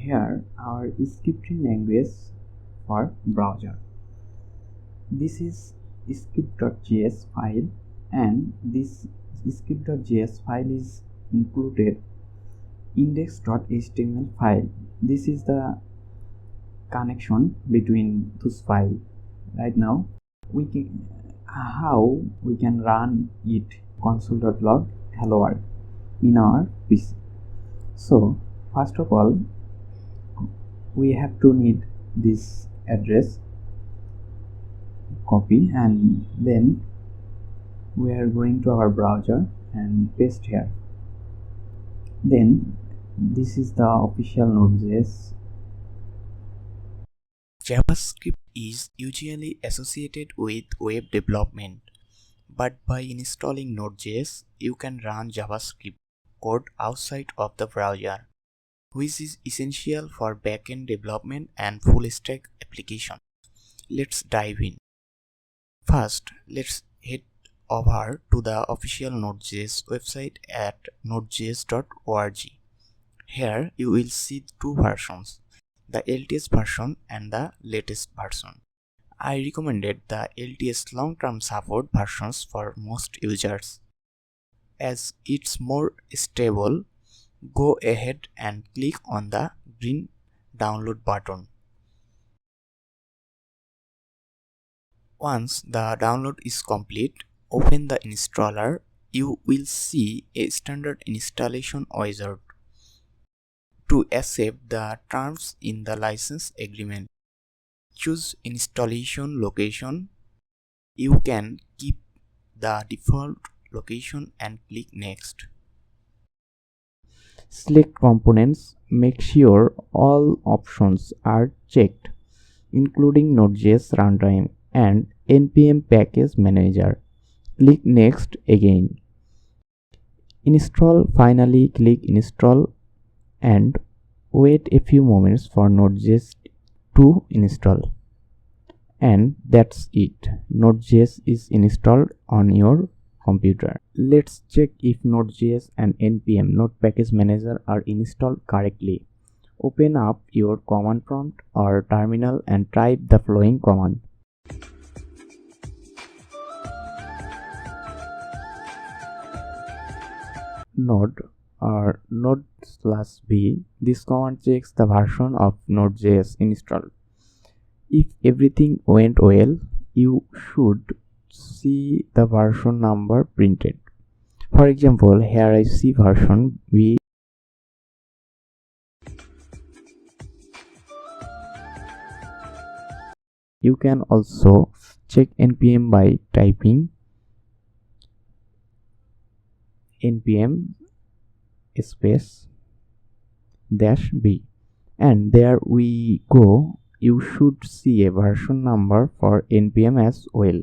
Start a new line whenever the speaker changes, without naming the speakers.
here our scripting language for browser. This is script.js file, and this script.js file is included index.html file. This is the connection between those files. Right now how we can run it console.log hello world in our PC. So first of all, we have to need this address copy, and then we are going to our browser and paste here. Then this is the official Node.js.
JavaScript is usually associated with web development, but by installing Node.js, you can run JavaScript code outside of the browser, which is essential for backend development and full-stack application. Let's dive in. First, let's head over to the official Node.js website at nodejs.org. Here you will see two versions, the LTS version and the latest version. I recommended the LTS long-term support versions for most users. As it's more stable, go ahead and click on the green download button. Once the download is complete, open the installer. You will see a standard installation wizard. To accept the terms in the license agreement, choose installation location. You can keep the default location and click next.
Select components. Make sure all options are checked, including Node.js runtime and npm package manager. Click next again. Install. Finally click install and wait a few moments for Node.js to install. And that's it. Node.js is installed on your computer. Let's check if Node.js and npm node package manager are installed correctly. Open up your command prompt or terminal and type the following command. Node or node/v. This command checks the version of Node.js installed. If everything went well, you should see the version number printed. For example, here I see version v. You can also check npm by typing npm space -b, and there we go. You should see a version number for npm as well.